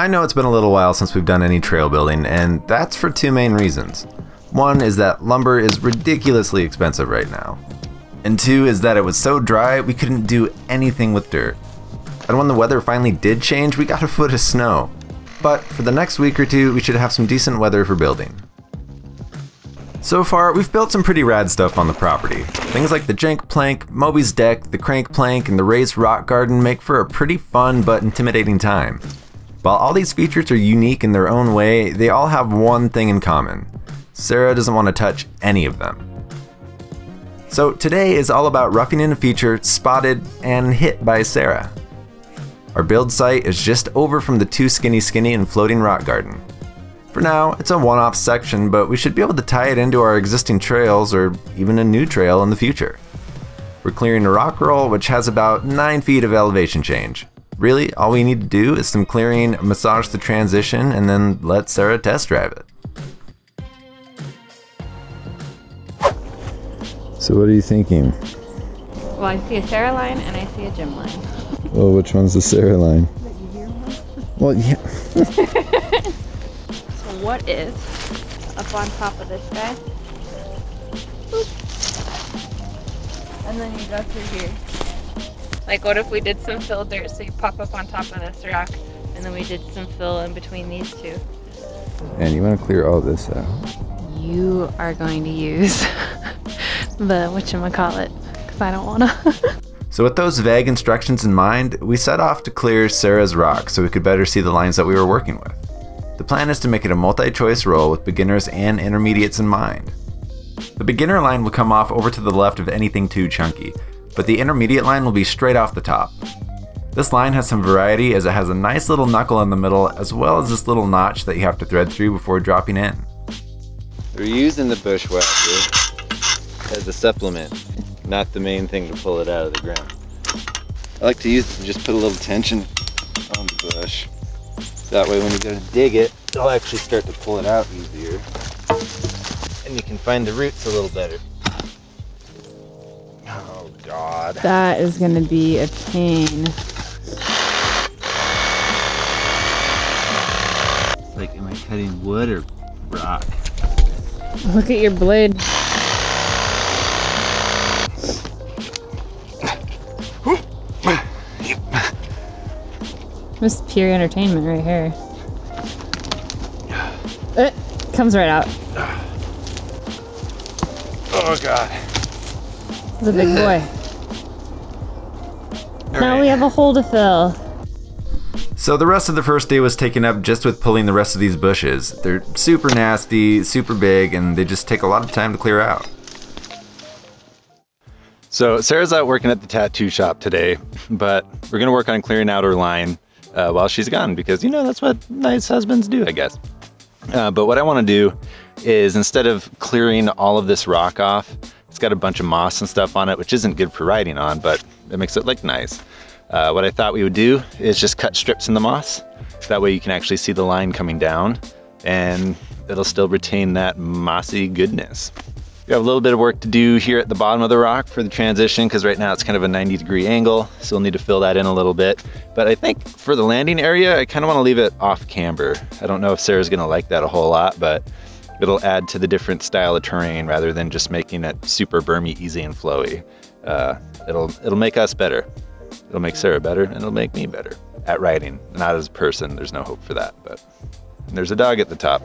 I know it's been a little while since we've done any trail building, and that's for two main reasons. One is that lumber is ridiculously expensive right now. And two is that it was so dry we couldn't do anything with dirt. And when the weather finally did change, we got a foot of snow. But for the next week or two, we should have some decent weather for building. So far, we've built some pretty rad stuff on the property. Things like the jank plank, Moby's deck, the crank plank, and the raised rock garden make for a pretty fun but intimidating time. While all these features are unique in their own way, they all have one thing in common. Sarah doesn't want to touch any of them. So today is all about roughing in a feature spotted and hit by Sarah. Our build site is just over from the Too Skinny and floating rock garden. For now, it's a one-off section, but we should be able to tie it into our existing trails or even a new trail in the future. We're clearing a rock roll which has about 9 feet of elevation change. Really, all we need to do is some clearing, massage the transition, and then let Sarah test drive it. So what are you thinking? Well, I see a Sarah line and I see a Jim line. Well, which one's the Sarah line? The easier one? Well, yeah. So what is up on top of this guy? Boop. And then you go through here. Like what if we did some fill dirt, so you pop up on top of this rock, and then we did some fill in between these two. And you want to clear all this out. You are going to use the whatchamacallit, because I don't want to. So with those vague instructions in mind, we set off to clear Sarah's rock so we could better see the lines that we were working with. The plan is to make it a multi-choice roll with beginners and intermediates in mind. The beginner line will come off over to the left of anything too chunky, but the intermediate line will be straight off the top. This line has some variety as it has a nice little knuckle in the middle as well as this little notch that you have to thread through before dropping in. We're using the bushwhacker as a supplement, not the main thing to pull it out of the ground. I like to use it to just put a little tension on the bush. That way when you go to dig it, it'll actually start to pull it out easier. And you can find the roots a little better. Oh God. That is going to be a pain. It's like, am I cutting wood or rock? Look at your blade. This is pure entertainment right here. It comes right out. Oh God. It's a big boy. Now we have a hole to fill. So the rest of the first day was taken up just with pulling the rest of these bushes. They're super nasty, super big, and they just take a lot of time to clear out. So Sarah's out working at the tattoo shop today, but we're gonna work on clearing out her line while she's gone because, you know, that's what nice husbands do, I guess. But what I wanna do is, instead of clearing all of this rock off, it's got a bunch of moss and stuff on it, which isn't good for riding on, but it makes it look nice. What I thought we would do is just cut strips in the moss. That way you can actually see the line coming down and it'll still retain that mossy goodness. We have a little bit of work to do here at the bottom of the rock for the transition because right now it's kind of a 90-degree angle, so we'll need to fill that in a little bit. But I think for the landing area, I kind of want to leave it off camber. I don't know if Sarah's going to like that a whole lot, but it'll add to the different style of terrain rather than just making it super bermy, easy and flowy. It'll make us better. It'll make Sarah better, and it'll make me better at riding. Not as a person, there's no hope for that, but there's a dog at the top.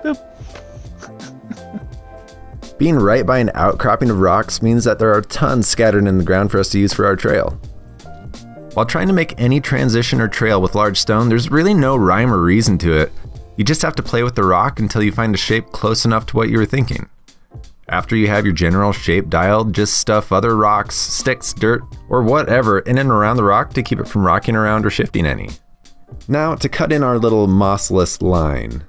Boop. Being right by an outcropping of rocks means that there are tons scattered in the ground for us to use for our trail. While trying to make any transition or trail with large stone, there's really no rhyme or reason to it. You just have to play with the rock until you find a shape close enough to what you were thinking. After you have your general shape dialed, just stuff other rocks, sticks, dirt, or whatever in and around the rock to keep it from rocking around or shifting any. Now to cut in our little mossless line.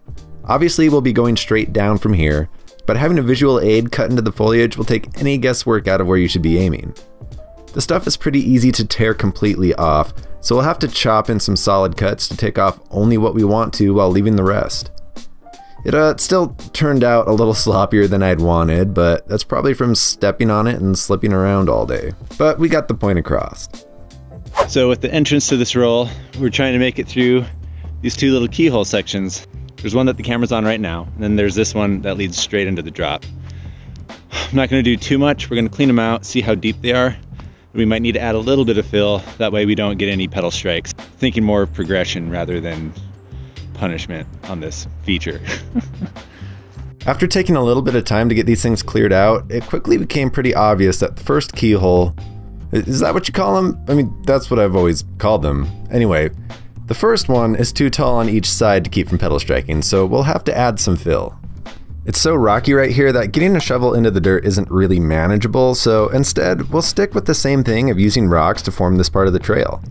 Obviously we'll be going straight down from here, but having a visual aid cut into the foliage will take any guesswork out of where you should be aiming. The stuff is pretty easy to tear completely off, so we'll have to chop in some solid cuts to take off only what we want to while leaving the rest. It still turned out a little sloppier than I'd wanted, but that's probably from stepping on it and slipping around all day. But we got the point across. So with the entrance to this roll, we're trying to make it through these two little keyhole sections. There's one that the camera's on right now, and then there's this one that leads straight into the drop. I'm not gonna do too much. We're gonna clean them out, see how deep they are. We might need to add a little bit of fill, that way we don't get any pedal strikes. Thinking more of progression rather than punishment on this feature. After taking a little bit of time to get these things cleared out, it quickly became pretty obvious that the first keyhole, is that what you call them? I mean, that's what I've always called them. Anyway, the first one is too tall on each side to keep from pedal striking, so we'll have to add some fill. It's so rocky right here that getting a shovel into the dirt isn't really manageable, so instead, we'll stick with the same thing of using rocks to form this part of the trail.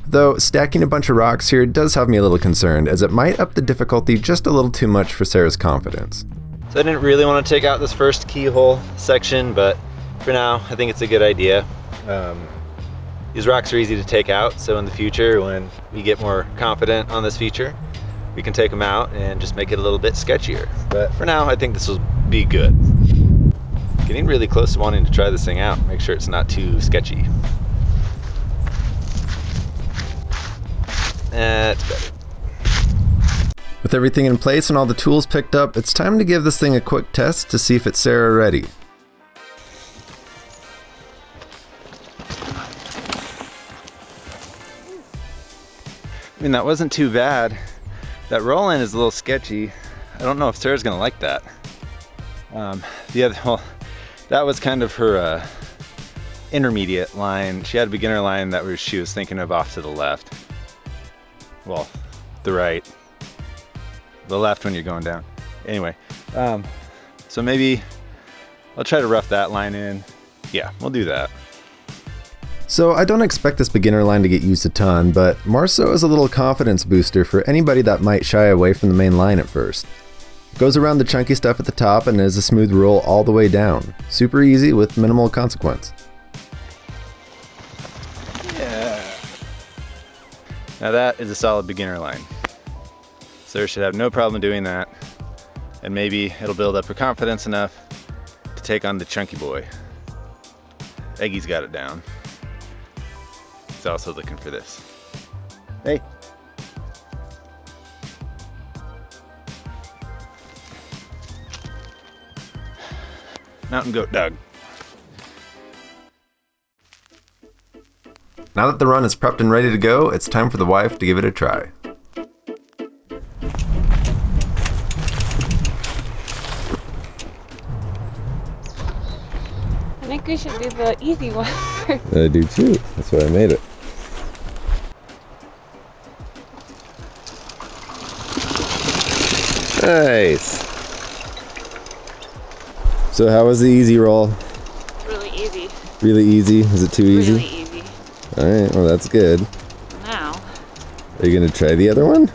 Though, stacking a bunch of rocks here does have me a little concerned, as it might up the difficulty just a little too much for Sarah's confidence. So I didn't really want to take out this first keyhole section, but for now, I think it's a good idea. These rocks are easy to take out, so in the future, when we get more confident on this feature, we can take them out and just make it a little bit sketchier. But for now, I think this will be good. Getting really close to wanting to try this thing out, make sure it's not too sketchy. That's better. With everything in place and all the tools picked up, it's time to give this thing a quick test to see if it's Sarah ready. I mean, that wasn't too bad. That roll-in is a little sketchy. I don't know if Sarah's gonna like that. Well, that was kind of her intermediate line. She had a beginner line that she was thinking of off to the left. Well, the right. The left when you're going down. Anyway, so maybe I'll try to rough that line in. Yeah, we'll do that. So I don't expect this beginner line to get used a ton, but more so as a little confidence booster for anybody that might shy away from the main line at first. It goes around the chunky stuff at the top and is a smooth roll all the way down. Super easy with minimal consequence. Yeah. Now that is a solid beginner line. Sarah should have no problem doing that, and maybe it'll build up her confidence enough to take on the chunky boy. Eggy's got it down. He's also looking for this. Hey. Mountain goat Doug. Now that the run is prepped and ready to go, it's time for the wife to give it a try. I think we should do the easy one first. I do too. That's why I made it. Nice. So how was the easy roll? Really easy. Really easy? Is it too easy? Really easy. Alright, well that's good. Now. Are you gonna try the other one?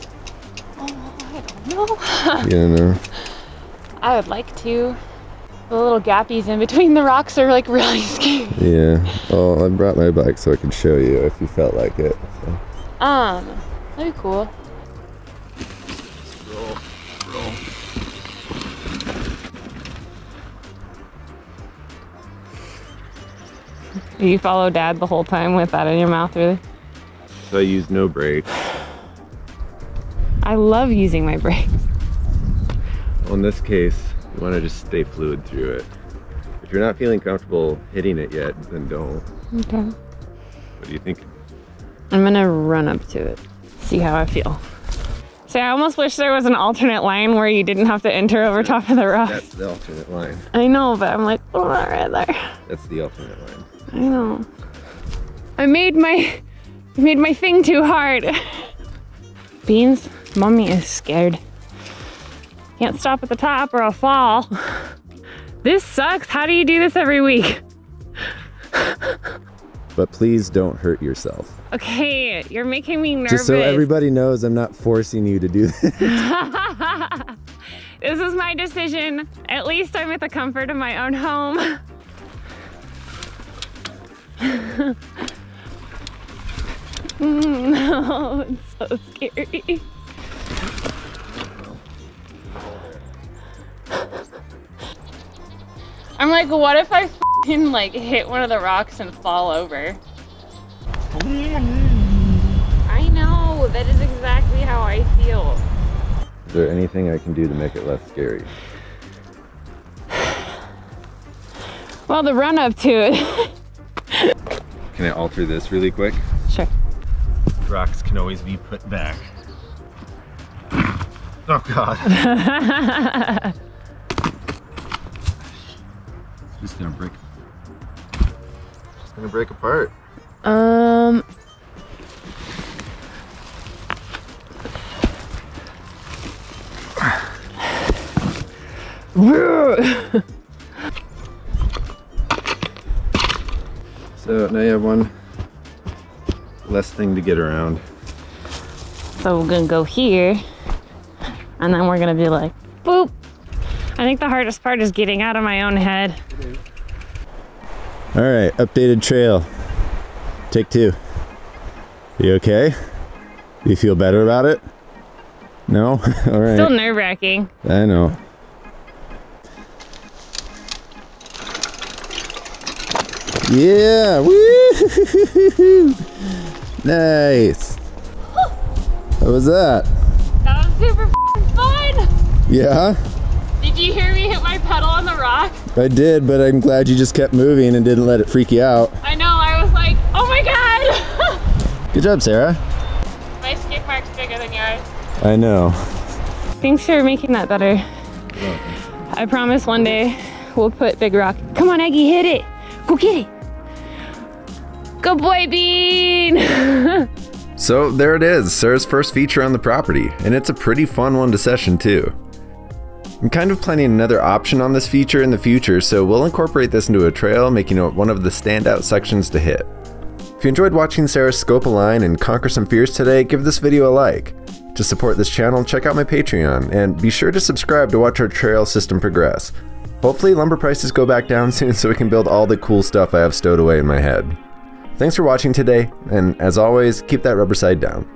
Oh, I don't know. You don't know. I would like to. The little gappies in between the rocks are like really scary. Yeah. Well, I brought my bike so I could show you if you felt like it. So. That'd be cool. Roll, roll. You follow Dad the whole time with that in your mouth, really? So I used no brakes. I love using my brakes. Well, in this case, you want to just stay fluid through it. If you're not feeling comfortable hitting it yet, then don't. Okay. What do you think? I'm gonna run up to it, see how I feel. See, I almost wish there was an alternate line where you didn't have to enter over top of the rock. That's the alternate line. I know, but I'm like, oh, not right there. That's the alternate line. I know. I made my thing too hard. Beans, Mommy is scared. Can't stop at the top or I'll fall. This sucks. How do you do this every week? But please don't hurt yourself. Okay, you're making me nervous. Just so everybody knows, I'm not forcing you to do this. This is my decision. At least I'm at the comfort of my own home. No, it's so scary. I'm like, what if I f***ing like hit one of the rocks and fall over? I know, know. That is exactly how I feel. Is there anything I can do to make it less scary? Well, the run up to it. Can I alter this really quick? Sure. Rocks can always be put back. Oh God. It's just gonna break. It's gonna break apart. So now you have one less thing to get around. So we're gonna go here, and then we're gonna be like, boop. I think the hardest part is getting out of my own head. All right, updated trail. Take 2. You okay? Do you feel better about it? No? All right. Still nerve-wracking. I know. Yeah! Woo! Nice. What was that? That was super fun! Yeah? Did you hear me hit my pedal on the rock? I did, but I'm glad you just kept moving and didn't let it freak you out. I know, I was like, oh my God! Good job, Sarah. My skid mark's bigger than yours. I know. Thanks for making that better. I promise one day we'll put Big Rock. Come on, Eggie, hit it. Go get it. Good boy, Bean. So there it is, Sarah's first feature on the property, and it's a pretty fun one to session too. I'm kind of planning another option on this feature in the future, so we'll incorporate this into a trail, making it one of the standout sections to hit. If you enjoyed watching Sarah scope a line and conquer some fears today, give this video a like. To support this channel, check out my Patreon, and be sure to subscribe to watch our trail system progress. Hopefully lumber prices go back down soon so we can build all the cool stuff I have stowed away in my head. Thanks for watching today, and as always, keep that rubber side down.